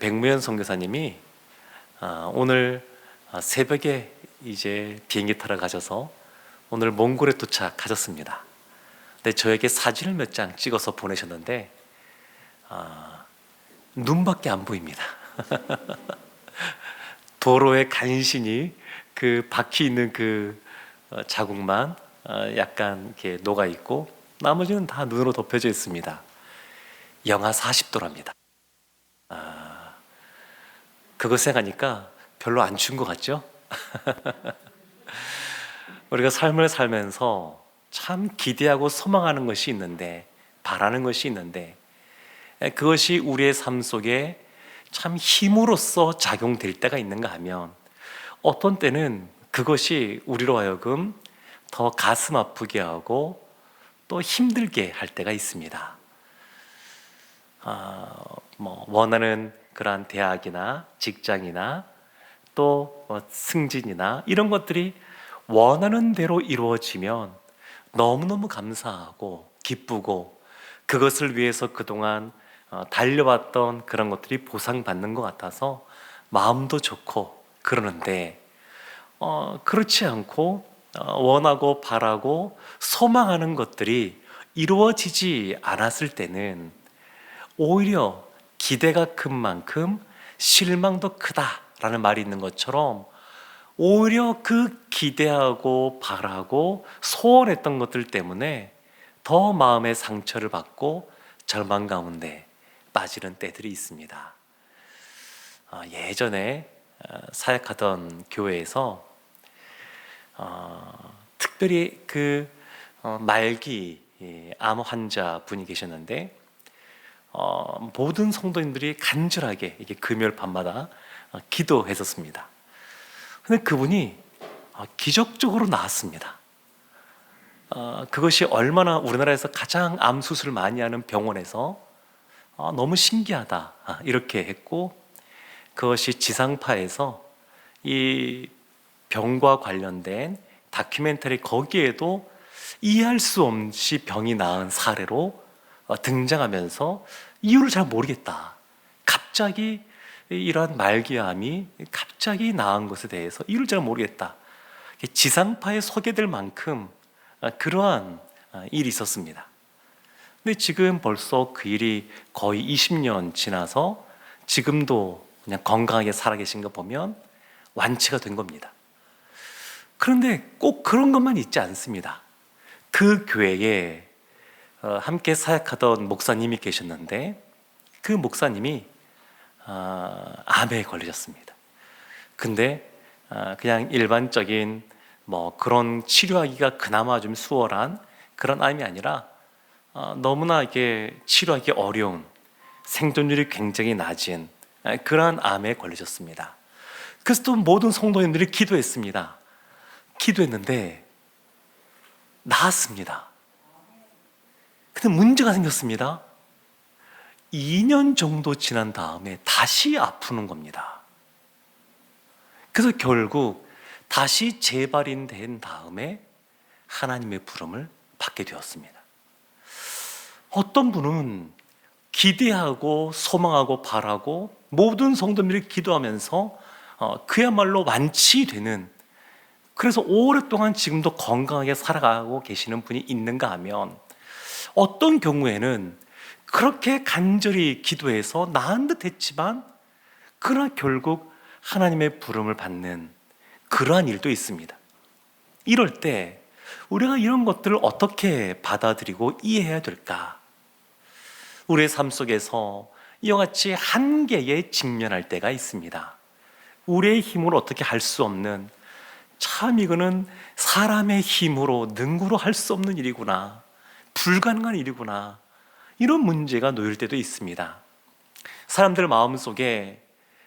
백무현 선교사님이 오늘 새벽에 이제 비행기 타러 가셔서 오늘 몽골에 도착하셨습니다. 근데 저에게 사진을 몇 장 찍어서 보내셨는데 눈밖에 안 보입니다. 도로에 간신히 그 바퀴 있는 그 자국만 약간 이렇게 녹아 있고 나머지는 다 눈으로 덮여져 있습니다. 영하 40도랍니다. 그거 생각하니까 별로 안 추운 것 같죠? 우리가 삶을 살면서 참 기대하고 소망하는 것이 있는데, 바라는 것이 있는데, 그것이 우리의 삶 속에 참 힘으로써 작용될 때가 있는가 하면 어떤 때는 그것이 우리로 하여금 더 가슴 아프게 하고 또 힘들게 할 때가 있습니다. 원하는 그러한 대학이나 직장이나 또 승진이나 이런 것들이 원하는 대로 이루어지면 너무너무 감사하고 기쁘고 그것을 위해서 그동안 달려왔던 그런 것들이 보상받는 것 같아서 마음도 좋고 그러는데 그렇지 않고 원하고 바라고 소망하는 것들이 이루어지지 않았을 때는 오히려 기대가 큰 만큼 실망도 크다라는 말이 있는 것처럼 오히려 그 기대하고 바라고 소원했던 것들 때문에 더 마음의 상처를 받고 절망 가운데 빠지는 때들이 있습니다. 예전에 사역하던 교회에서 특별히 그 말기 암 환자 분이 계셨는데 모든 성도님들이 간절하게 이게 금요일 밤마다 기도했었습니다. 근데 그분이 기적적으로 나았습니다. 그것이 얼마나 우리나라에서 가장 암 수술을 많이 하는 병원에서 너무 신기하다 이렇게 했고, 그것이 지상파에서 이 병과 관련된 다큐멘터리 거기에도 이해할 수 없이 병이 나은 사례로 등장하면서 이유를 잘 모르겠다. 갑자기 이러한 말기암이 갑자기 나은 것에 대해서 이유를 잘 모르겠다. 지상파에 소개될 만큼 그러한 일이 있었습니다. 근데 지금 벌써 그 일이 거의 20년 지나서 지금도 그냥 건강하게 살아계신 거 보면 완치가 된 겁니다. 그런데 꼭 그런 것만 있지 않습니다. 그 교회에 함께 사역하던 목사님이 계셨는데 그 목사님이 암에 걸리셨습니다. 근데 그냥 일반적인 그런 치료하기가 그나마 좀 수월한 그런 암이 아니라 너무나 이게 치료하기 어려운 생존율이 굉장히 낮은 그러한 암에 걸리셨습니다. 그래서 또 모든 성도님들이 기도했습니다. 기도했는데 나았습니다. 근데 문제가 생겼습니다. 2년 정도 지난 다음에 다시 아프는 겁니다. 그래서 결국 다시 재발인된 다음에 하나님의 부름을 받게 되었습니다. 어떤 분은 기대하고 소망하고 바라고 모든 성도들이 기도하면서 그야말로 완치되는, 그래서 오랫동안 지금도 건강하게 살아가고 계시는 분이 있는가 하면 어떤 경우에는 그렇게 간절히 기도해서 나은 듯 했지만 그러나 결국 하나님의 부름을 받는 그러한 일도 있습니다. 이럴 때 우리가 이런 것들을 어떻게 받아들이고 이해해야 될까? 우리의 삶 속에서 이와 같이 한계에 직면할 때가 있습니다. 우리의 힘으로 어떻게 할 수 없는, 참 이거는 사람의 힘으로 능구로 할 수 없는 일이구나, 불가능한 일이구나, 이런 문제가 놓일 때도 있습니다. 사람들 마음속에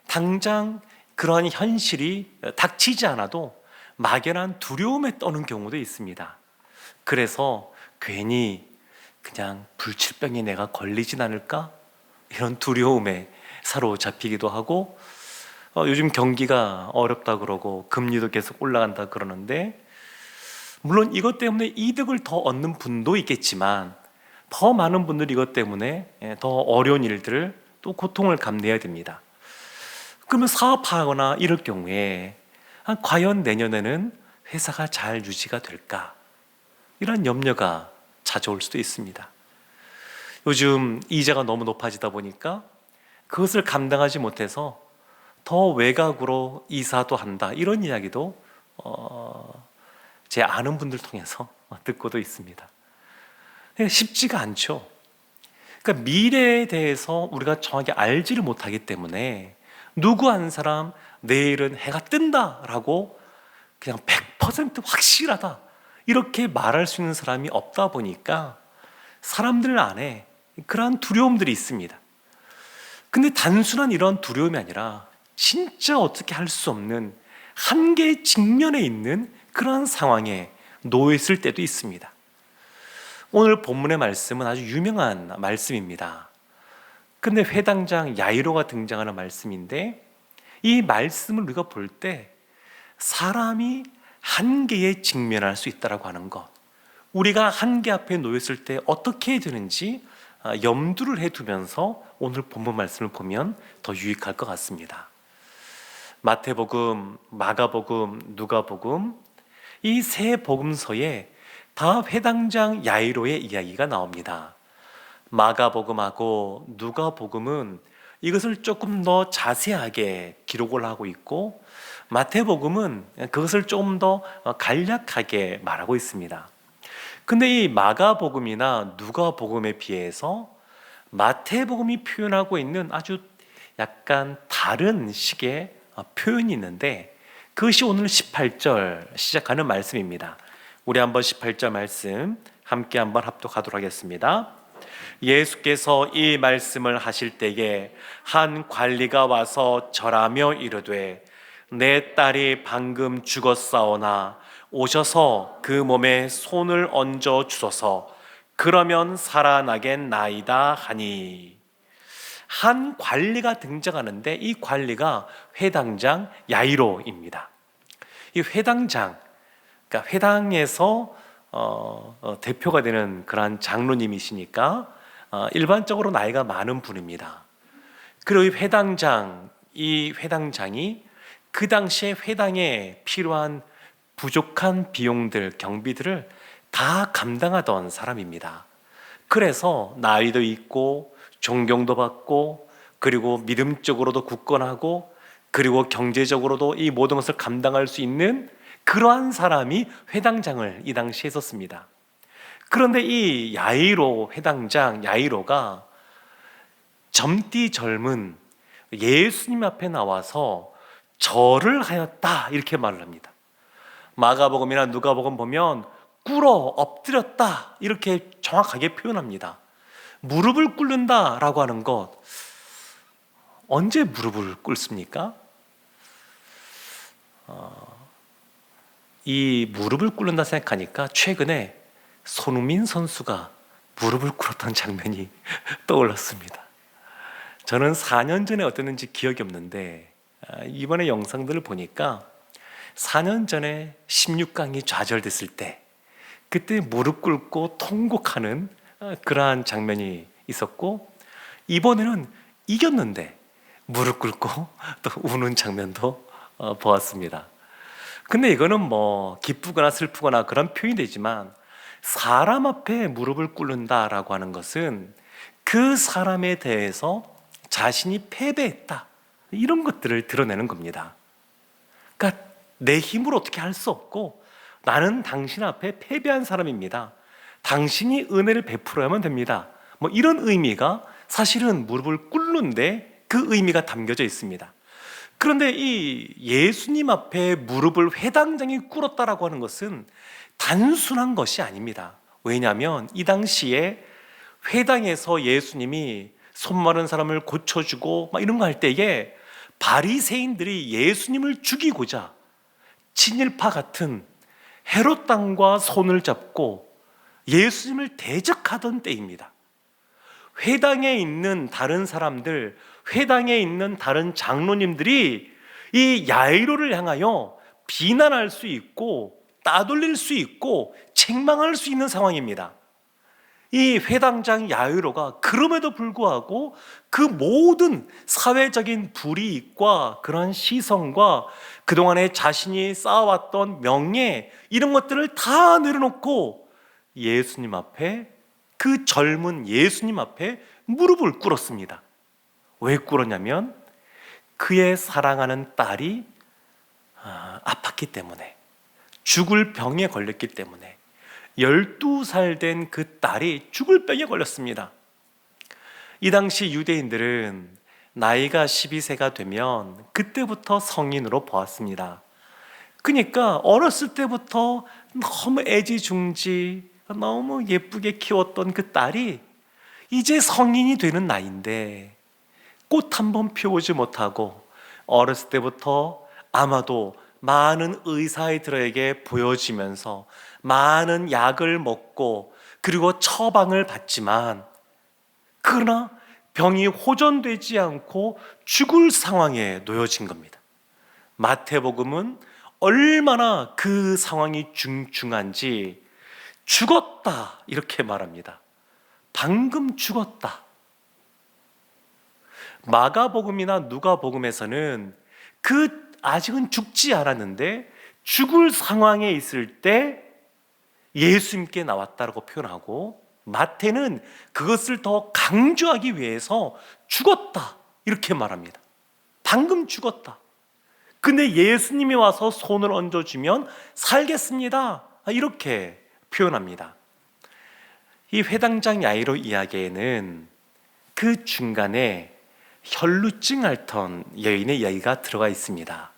당장 그러한 현실이 닥치지 않아도 막연한 두려움에 떠는 경우도 있습니다. 그래서 괜히 그냥 불치병에 내가 걸리진 않을까? 이런 두려움에 사로잡히기도 하고, 요즘 경기가 어렵다 그러고 금리도 계속 올라간다 그러는데, 물론 이것 때문에 이득을 더 얻는 분도 있겠지만 더 많은 분들이 이것 때문에 더 어려운 일들을 또 고통을 감내해야 됩니다. 그러면 사업하거나 이럴 경우에 과연 내년에는 회사가 잘 유지가 될까? 이런 염려가 찾아올 수도 있습니다. 요즘 이자가 너무 높아지다 보니까 그것을 감당하지 못해서 더 외곽으로 이사도 한다, 이런 이야기도 제 아는 분들 통해서 듣고도 있습니다. 쉽지가 않죠. 그러니까 미래에 대해서 우리가 정확히 알지를 못하기 때문에 누구 한 사람 내일은 해가 뜬다라고 그냥 100% 확실하다 이렇게 말할 수 있는 사람이 없다 보니까 사람들 안에 그러한 두려움들이 있습니다. 근데 단순한 이런 두려움이 아니라 진짜 어떻게 할 수 없는 한계 직면에 있는 그런 상황에 놓여 있을 때도 있습니다. 오늘 본문의 말씀은 아주 유명한 말씀입니다. 근데 회당장 야이로가 등장하는 말씀인데, 이 말씀을 우리가 볼 때 사람이 한계에 직면할 수 있다고 하는 것, 우리가 한계 앞에 놓였을 때 어떻게 해야 되는지 염두를 해두면서 오늘 본문 말씀을 보면 더 유익할 것 같습니다. 마태복음, 마가복음, 누가복음, 이 세 복음서에 다 회당장 야이로의 이야기가 나옵니다. 마가복음하고 누가복음은 이것을 조금 더 자세하게 기록을 하고 있고, 마태복음은 그것을 조금 더 간략하게 말하고 있습니다. 근데 이 마가복음이나 누가복음에 비해서 마태복음이 표현하고 있는 아주 약간 다른 식의 표현이 있는데, 그것이 오늘 18절 시작하는 말씀입니다. 우리 한번 18절 말씀 함께 한번 합독하도록 하겠습니다. 예수께서 이 말씀을 하실 때에 한 관리가 와서 절하며 이르되, 내 딸이 방금 죽었사오나 오셔서 그 몸에 손을 얹어 주소서, 그러면 살아나겠나이다 하니. 한 관리가 등장하는데 이 관리가 회당장 야이로입니다. 이 회당장, 그러니까 회당에서 대표가 되는 그러한 장로님이시니까 일반적으로 나이가 많은 분입니다. 그리고 이 회당장이 그 당시에 회당에 필요한 부족한 비용들, 경비들을 다 감당하던 사람입니다. 그래서 나이도 있고 존경도 받고, 그리고 믿음적으로도 굳건하고, 그리고 경제적으로도 이 모든 것을 감당할 수 있는 그러한 사람이 회당장을 이 당시에 했었습니다. 그런데 이 야이로, 회당장 야이로가 젊디 젊은 예수님 앞에 나와서 절을 하였다, 이렇게 말을 합니다. 마가복음이나 누가복음 보면 꿇어 엎드렸다, 이렇게 정확하게 표현합니다. 무릎을 꿇는다라고 하는 것, 언제 무릎을 꿇습니까? 이 무릎을 꿇는다 생각하니까 최근에 손흥민 선수가 무릎을 꿇었던 장면이 떠올랐습니다. 저는 4년 전에 어땠는지 기억이 없는데 이번에 영상들을 보니까 4년 전에 16강이 좌절됐을 때 그때 무릎 꿇고 통곡하는 그러한 장면이 있었고, 이번에는 이겼는데 무릎 꿇고 또 우는 장면도 보았습니다. 근데 이거는 뭐 기쁘거나 슬프거나 그런 표현이 되지만, 사람 앞에 무릎을 꿇는다라고 하는 것은 그 사람에 대해서 자신이 패배했다, 이런 것들을 드러내는 겁니다. 그러니까 내 힘으로 어떻게 할 수 없고, 나는 당신 앞에 패배한 사람입니다. 당신이 은혜를 베풀어야만 됩니다. 뭐 이런 의미가 사실은 무릎을 꿇는데 그 의미가 담겨져 있습니다. 그런데 이 예수님 앞에 무릎을 회당장이 꿇었다라고 하는 것은 단순한 것이 아닙니다. 왜냐하면 이 당시에 회당에서 예수님이 손 마른 사람을 고쳐주고 막 이런 거 할 때에 바리새인들이 예수님을 죽이고자 친일파 같은 헤롯 당과 손을 잡고 예수님을 대적하던 때입니다. 회당에 있는 다른 사람들, 회당에 있는 다른 장로님들이 이 야이로를 향하여 비난할 수 있고 따돌릴 수 있고 책망할 수 있는 상황입니다. 이 회당장 야이로가 그럼에도 불구하고 그 모든 사회적인 불이익과 그런 시선과 그동안에 자신이 쌓아왔던 명예 이런 것들을 다 내려놓고 예수님 앞에, 그 젊은 예수님 앞에 무릎을 꿇었습니다. 왜 꿇었냐면 그의 사랑하는 딸이 아팠기 때문에, 죽을 병에 걸렸기 때문에 12살 된 그 딸이 죽을 병에 걸렸습니다. 이 당시 유대인들은 나이가 12세가 되면 그때부터 성인으로 보았습니다. 그러니까 어렸을 때부터 너무 애지중지, 너무 예쁘게 키웠던 그 딸이 이제 성인이 되는 나이인데 꽃 한 번 피우지 못하고 어렸을 때부터 아마도 많은 의사들에게 보여지면서 많은 약을 먹고 그리고 처방을 받지만, 그러나 병이 호전되지 않고 죽을 상황에 놓여진 겁니다. 마태복음은 얼마나 그 상황이 중중한지 죽었다 이렇게 말합니다. 방금 죽었다. 마가복음이나 누가복음에서는 아직은 죽지 않았는데 죽을 상황에 있을 때 예수님께 나왔다라고 표현하고, 마태는 그것을 더 강조하기 위해서 죽었다 이렇게 말합니다. 방금 죽었다. 근데 예수님이 와서 손을 얹어주면 살겠습니다 이렇게 표현합니다. 이 회당장 야이로 이야기에는 그 중간에 혈루증 앓던 여인의 이야기가 들어가 있습니다.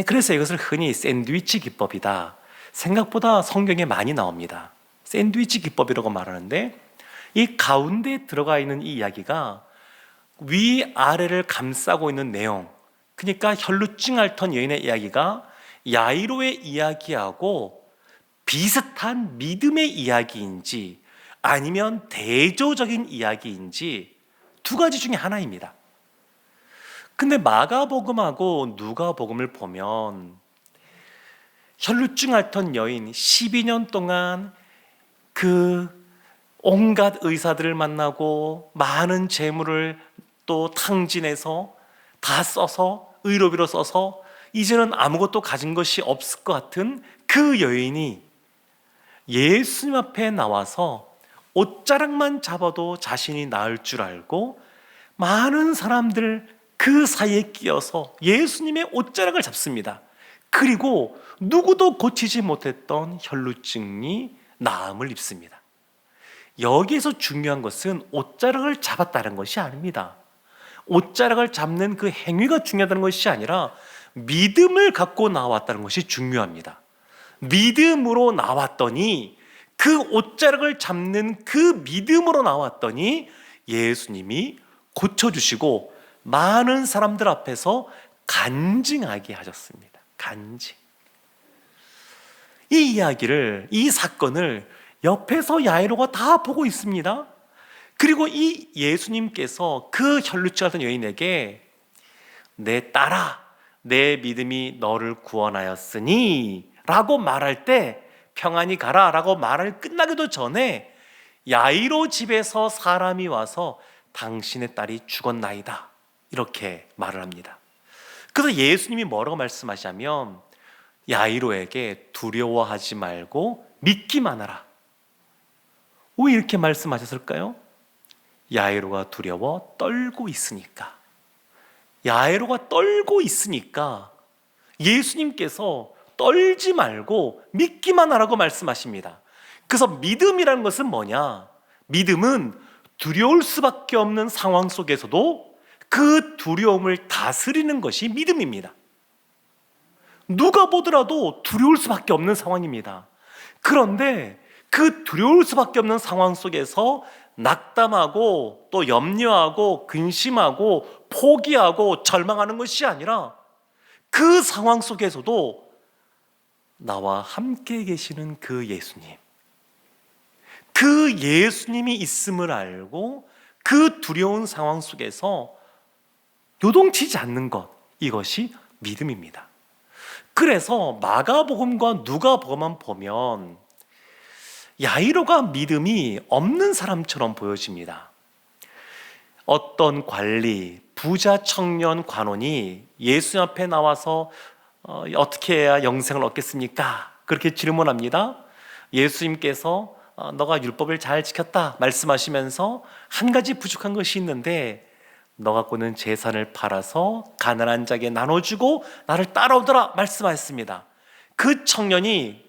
그래서 이것을 흔히 샌드위치 기법이다, 생각보다 성경에 많이 나옵니다. 샌드위치 기법이라고 말하는데, 이 가운데 들어가 있는 이 이야기가 위아래를 감싸고 있는 내용, 그러니까 혈루증 앓던 여인의 이야기가 야이로의 이야기하고 비슷한 믿음의 이야기인지 아니면 대조적인 이야기인지 두 가지 중에 하나입니다. 근데 마가복음하고 누가복음을 보면 혈루증 앓던 여인 12년 동안 그 온갖 의사들을 만나고 많은 재물을 또 탕진해서 다 써서, 의료비로 써서 이제는 아무것도 가진 것이 없을 것 같은 그 여인이 예수님 앞에 나와서 옷자락만 잡아도 자신이 나을 줄 알고 많은 사람들 그 사이에 끼어서 예수님의 옷자락을 잡습니다. 그리고 누구도 고치지 못했던 혈루증이 나음을 입습니다. 여기에서 중요한 것은 옷자락을 잡았다는 것이 아닙니다. 옷자락을 잡는 그 행위가 중요하다는 것이 아니라 믿음을 갖고 나왔다는 것이 중요합니다. 믿음으로 나왔더니, 그 옷자락을 잡는 그 믿음으로 나왔더니 예수님이 고쳐주시고 많은 사람들 앞에서 간증하게 하셨습니다. 간증. 이 이야기를, 이 사건을 옆에서 야이로가 다 보고 있습니다. 그리고 이 예수님께서 그 혈루증 앓던 여인에게 내 딸아, 내 믿음이 너를 구원하였으니 라고 말할 때, 평안히 가라 라고 말을 끝나기도 전에 야이로 집에서 사람이 와서 당신의 딸이 죽었나이다 이렇게 말을 합니다. 그래서 예수님이 뭐라고 말씀하시냐면 야이로에게 두려워하지 말고 믿기만 하라. 왜 이렇게 말씀하셨을까요? 야이로가 두려워 떨고 있으니까. 야이로가 떨고 있으니까 예수님께서 떨지 말고 믿기만 하라고 말씀하십니다. 그래서 믿음이라는 것은 뭐냐? 믿음은 두려울 수밖에 없는 상황 속에서도 그 두려움을 다스리는 것이 믿음입니다. 누가 보더라도 두려울 수밖에 없는 상황입니다. 그런데 그 두려울 수밖에 없는 상황 속에서 낙담하고 또 염려하고 근심하고 포기하고 절망하는 것이 아니라 그 상황 속에서도 나와 함께 계시는 그 예수님, 그 예수님이 있음을 알고 그 두려운 상황 속에서 요동치지 않는 것, 이것이 믿음입니다. 그래서 마가복음과 누가복음만 보면 야이로가 믿음이 없는 사람처럼 보여집니다. 어떤 관리, 부자 청년 관원이 예수 앞에 나와서 어떻게 해야 영생을 얻겠습니까? 그렇게 질문합니다. 예수님께서 너가 율법을 잘 지켰다 말씀하시면서 한 가지 부족한 것이 있는데 너 갖고는 재산을 팔아서 가난한 자에게 나눠주고 나를 따라오더라 말씀하셨습니다. 그 청년이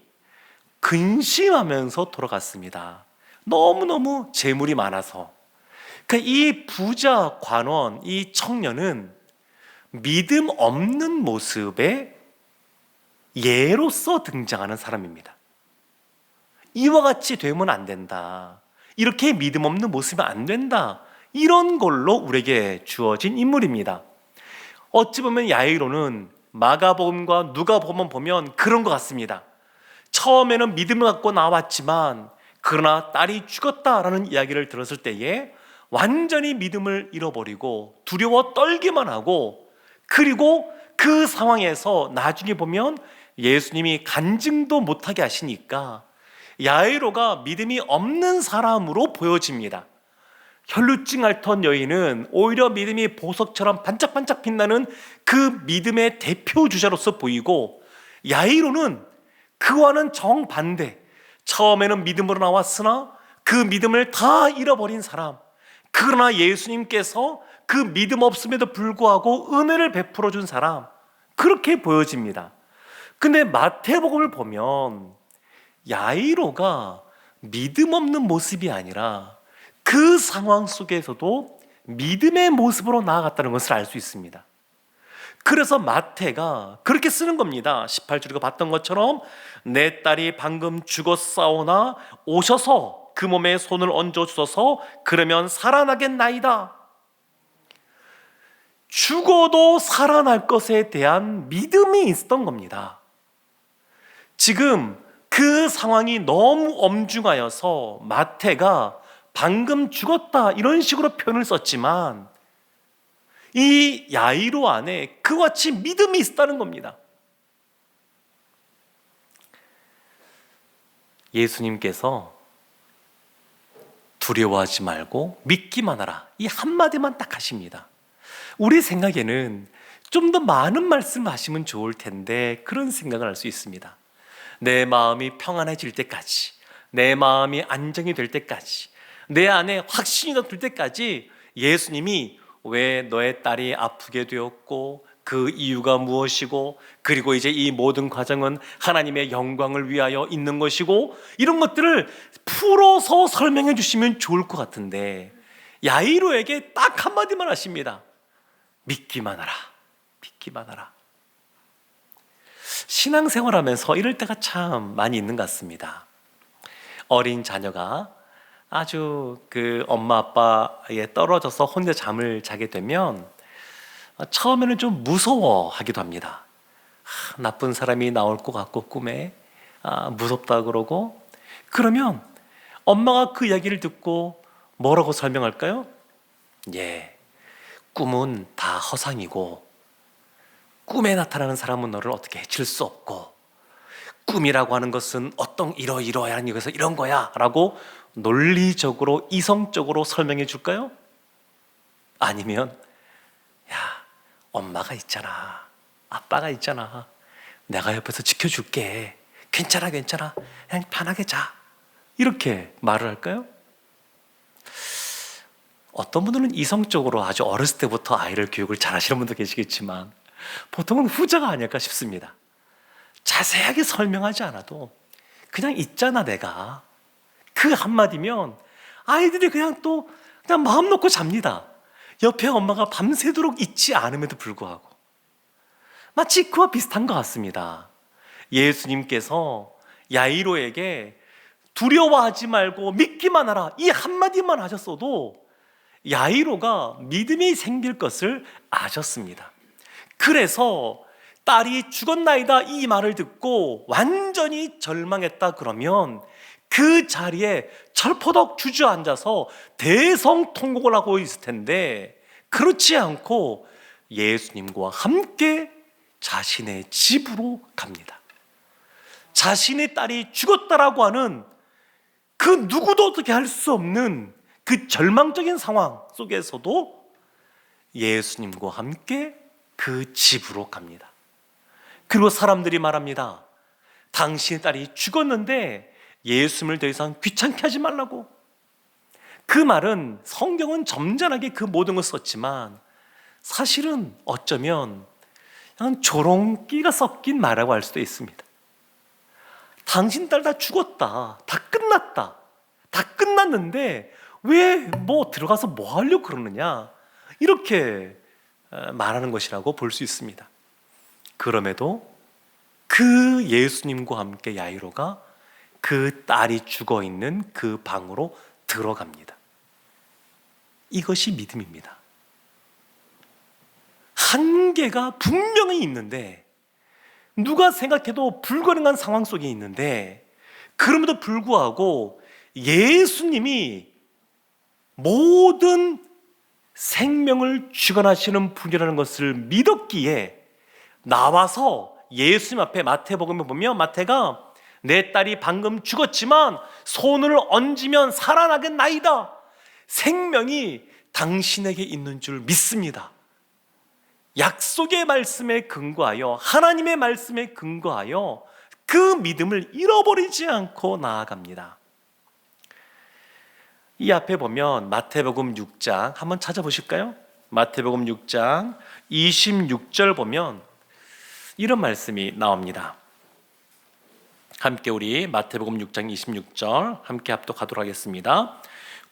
근심하면서 돌아갔습니다. 너무너무 재물이 많아서. 이 부자 관원, 이 청년은 믿음 없는 모습의 예로서 등장하는 사람입니다. 이와 같이 되면 안 된다. 이렇게 믿음 없는 모습이 안 된다. 이런 걸로 우리에게 주어진 인물입니다. 어찌 보면 야이로는 마가복음과 누가복음 보면 그런 것 같습니다. 처음에는 믿음을 갖고 나왔지만 그러나 딸이 죽었다라는 이야기를 들었을 때에 완전히 믿음을 잃어버리고 두려워 떨기만 하고, 그리고 그 상황에서 나중에 보면 예수님이 간증도 못하게 하시니까 야이로가 믿음이 없는 사람으로 보여집니다. 혈루증 앓던 여인은 오히려 믿음이 보석처럼 반짝반짝 빛나는 그 믿음의 대표 주자로서 보이고, 야이로는 그와는 정반대, 처음에는 믿음으로 나왔으나 그 믿음을 다 잃어버린 사람, 그러나 예수님께서 그 믿음 없음에도 불구하고 은혜를 베풀어 준 사람, 그렇게 보여집니다. 근데 마태복음을 보면 야이로가 믿음 없는 모습이 아니라 그 상황 속에서도 믿음의 모습으로 나아갔다는 것을 알 수 있습니다. 그래서 마태가 그렇게 쓰는 겁니다. 18절에 봤던 것처럼 내 딸이 방금 죽었사오나 오셔서 그 몸에 손을 얹어 주소서, 그러면 살아나겠나이다. 죽어도 살아날 것에 대한 믿음이 있었던 겁니다. 지금 그 상황이 너무 엄중하여서 마태가 방금 죽었다 이런 식으로 표현을 썼지만 이 야이로 안에 그와 같이 믿음이 있었다는 겁니다. 예수님께서 두려워하지 말고 믿기만 하라, 이 한마디만 딱 하십니다. 우리 생각에는 좀 더 많은 말씀 하시면 좋을 텐데 그런 생각을 할 수 있습니다. 내 마음이 평안해질 때까지, 내 마음이 안정이 될 때까지, 내 안에 확신이 들 때까지 예수님이 왜 너의 딸이 아프게 되었고 그 이유가 무엇이고, 그리고 이제 이 모든 과정은 하나님의 영광을 위하여 있는 것이고, 이런 것들을 풀어서 설명해 주시면 좋을 것 같은데 야이로에게 딱 한마디만 하십니다. 믿기만 하라, 믿기만 하라. 신앙생활하면서 이럴 때가 참 많이 있는 것 같습니다. 어린 자녀가 아주 그 엄마 아빠에 떨어져서 혼자 잠을 자게 되면 처음에는 좀 무서워하기도 합니다. 나쁜 사람이 나올 것 같고 꿈에 무섭다 그러고, 그러면 엄마가 그 이야기를 듣고 뭐라고 설명할까요? 예, 꿈은 다 허상이고 꿈에 나타나는 사람은 너를 어떻게 해칠 수 없고 꿈이라고 하는 것은 어떤 이러이러한 이것에서 이런 거야 라고 논리적으로 이성적으로 설명해 줄까요? 아니면 야, 엄마가 있잖아, 아빠가 있잖아, 내가 옆에서 지켜줄게, 괜찮아 괜찮아, 그냥 편하게 자, 이렇게 말을 할까요? 어떤 분들은 이성적으로 아주 어렸을 때부터 아이를 교육을 잘 하시는 분도 계시겠지만 보통은 후자가 아닐까 싶습니다. 자세하게 설명하지 않아도 그냥 있잖아 내가, 그 한마디면 아이들이 그냥 마음 놓고 잡니다. 옆에 엄마가 밤새도록 있지 않음에도 불구하고. 마치 그와 비슷한 것 같습니다. 예수님께서 야이로에게 두려워하지 말고 믿기만 하라, 이 한마디만 하셨어도 야이로가 믿음이 생길 것을 아셨습니다. 그래서 딸이 죽었나이다 이 말을 듣고 완전히 절망했다 그러면 그 자리에 철퍼덕 주저앉아서 대성통곡을 하고 있을 텐데, 그렇지 않고 예수님과 함께 자신의 집으로 갑니다. 자신의 딸이 죽었다라고 하는 그 누구도 어떻게 할 수 없는 그 절망적인 상황 속에서도 예수님과 함께 그 집으로 갑니다. 그리고 사람들이 말합니다. 당신의 딸이 죽었는데 예수님을 더 이상 귀찮게 하지 말라고. 그 말은 성경은 점잖하게 그 모든 걸 썼지만 사실은 어쩌면 그냥 조롱기가 섞인 말이라고 할 수도 있습니다. 당신 딸 다 죽었다, 다 끝났다, 다 끝났는데 왜 들어가서 뭐 하려고 그러느냐, 이렇게 말하는 것이라고 볼 수 있습니다. 그럼에도 그 예수님과 함께 야이로가 그 딸이 죽어 있는 그 방으로 들어갑니다. 이것이 믿음입니다. 한계가 분명히 있는데, 누가 생각해도 불가능한 상황 속에 있는데, 그럼에도 불구하고 예수님이 모든 생명을 주관하시는 분이라는 것을 믿었기에 나와서 예수님 앞에, 마태복음에 보면 마태가 내 딸이 방금 죽었지만 손을 얹으면 살아나겠나이다, 생명이 당신에게 있는 줄 믿습니다. 약속의 말씀에 근거하여, 하나님의 말씀에 근거하여 그 믿음을 잃어버리지 않고 나아갑니다. 이 앞에 보면 마태복음 6장 한번 찾아보실까요? 마태복음 6장 26절 보면 이런 말씀이 나옵니다. 함께 우리 마태복음 6장 26절 함께 합독하도록 하겠습니다.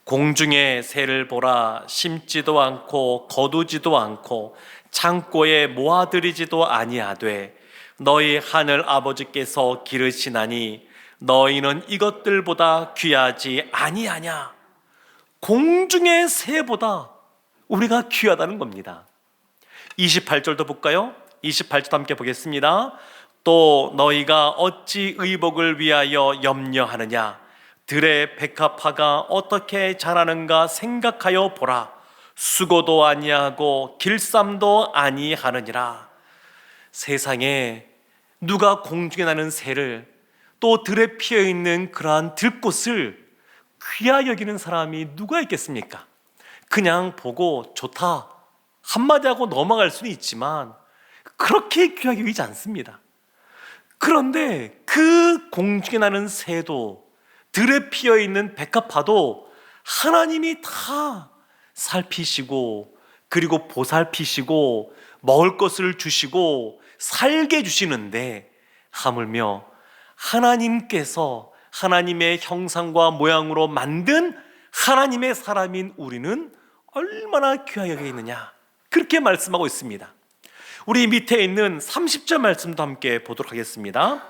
공중의 새를 보라, 심지도 않고 거두지도 않고 창고에 모아들이지도 아니하되 너희 하늘 아버지께서 기르시나니 너희는 이것들보다 귀하지 아니하냐. 공중의 새보다 우리가 귀하다는 겁니다. 28절도 볼까요? 28절 함께 보겠습니다. 또 너희가 어찌 의복을 위하여 염려하느냐. 들의 백합화가 어떻게 자라는가 생각하여 보라. 수고도 아니하고 길쌈도 아니하느니라. 세상에 누가 공중에 나는 새를, 또 들에 피어있는 그러한 들꽃을 귀하 여기는 사람이 누가 있겠습니까? 그냥 보고 좋다 한마디 하고 넘어갈 수는 있지만 그렇게 귀하게 여기지 않습니다. 그런데 그 공중에 나는 새도, 들에 피어있는 백합화도 하나님이 다 살피시고, 그리고 보살피시고, 먹을 것을 주시고 살게 해주시는데, 하물며 하나님께서 하나님의 형상과 모양으로 만든 하나님의 사람인 우리는 얼마나 귀하게 여기느냐, 그렇게 말씀하고 있습니다. 우리 밑에 있는 30절 말씀도 함께 보도록 하겠습니다.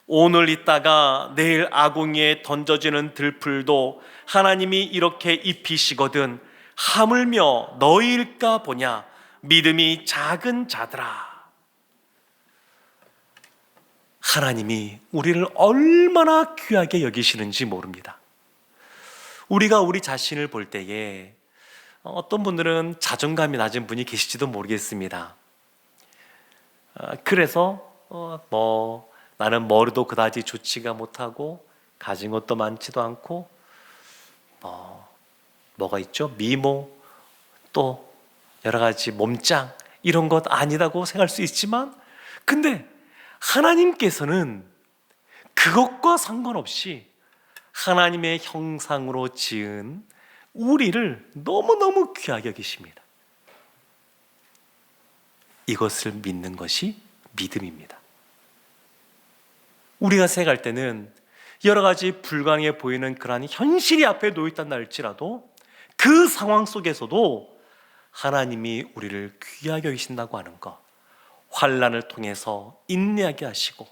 오늘 있다가 내일 아궁이에 던져지는 들풀도 하나님이 이렇게 입히시거든 하물며 너희일까 보냐. 믿음이 작은 자들아. 하나님이 우리를 얼마나 귀하게 여기시는지 모릅니다. 우리가 우리 자신을 볼 때에 어떤 분들은 자존감이 낮은 분이 계실지도 모르겠습니다. 그래서 나는 머리도 그다지 좋지가 못하고 가진 것도 많지도 않고 뭐가 있죠? 미모, 또 여러 가지 몸짱, 이런 것 아니라고 생각할 수 있지만, 근데 하나님께서는 그것과 상관없이 하나님의 형상으로 지은 우리를 너무너무 귀하게 여기십니다. 이것을 믿는 것이 믿음입니다. 우리가 생각할 때는 여러 가지 불가능해 보이는 그러한 현실이 앞에 놓여있단다 할지라도 그 상황 속에서도 하나님이 우리를 귀하게 여기신다고 하는 것, 환난을 통해서 인내하게 하시고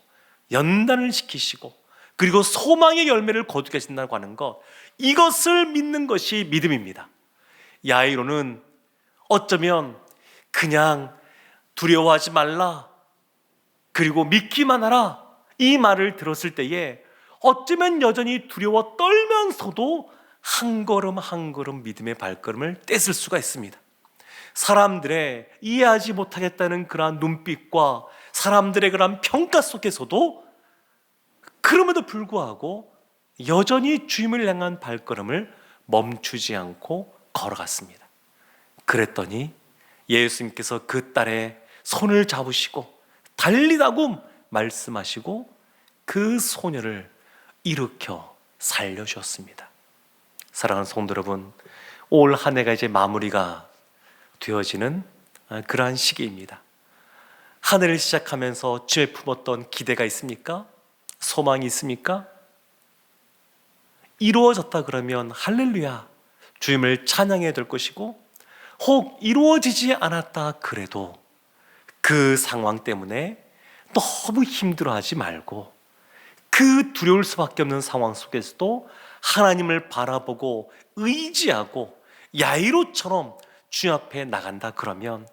연단을 시키시고 그리고 소망의 열매를 거두게 하신다고 하는 것, 이것을 믿는 것이 믿음입니다. 야이로는 어쩌면 그냥 두려워하지 말라, 그리고 믿기만 하라, 이 말을 들었을 때에 어쩌면 여전히 두려워 떨면서도 한 걸음 한 걸음 믿음의 발걸음을 떼을 수가 있습니다. 사람들의 이해하지 못하겠다는 그러한 눈빛과 사람들의 그러한 평가 속에서도 그럼에도 불구하고 여전히 주님을 향한 발걸음을 멈추지 않고 걸어갔습니다. 그랬더니 예수님께서 그 딸의 손을 잡으시고 달리라고 말씀하시고 그 소녀를 일으켜 살려주었습니다. 사랑하는 성도 여러분, 올 한 해가 이제 마무리가 되어지는 그러한 시기입니다. 한 해를 시작하면서 주에 품었던 기대가 있습니까? 소망이 있습니까? 이루어졌다 그러면 할렐루야, 주님을 찬양해야 될 것이고, 혹 이루어지지 않았다 그래도 그 상황 때문에 너무 힘들어하지 말고, 그 두려울 수밖에 없는 상황 속에서도 하나님을 바라보고 의지하고 야이로처럼 주님 앞에 나간다 그러면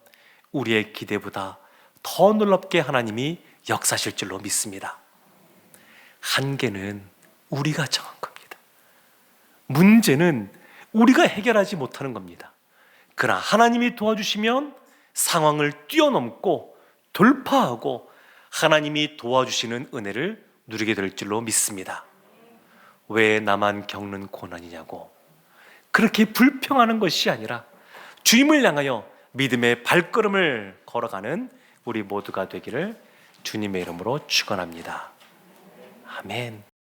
우리의 기대보다 더 놀랍게 하나님이 역사하실 줄로 믿습니다. 한계는 우리가 정한 겁니다. 문제는 우리가 해결하지 못하는 겁니다. 그러나 하나님이 도와주시면 상황을 뛰어넘고 돌파하고 하나님이 도와주시는 은혜를 누리게 될 줄로 믿습니다. 왜 나만 겪는 고난이냐고 그렇게 불평하는 것이 아니라 주님을 향하여 믿음의 발걸음을 걸어가는 우리 모두가 되기를 주님의 이름으로 축원합니다. 아멘.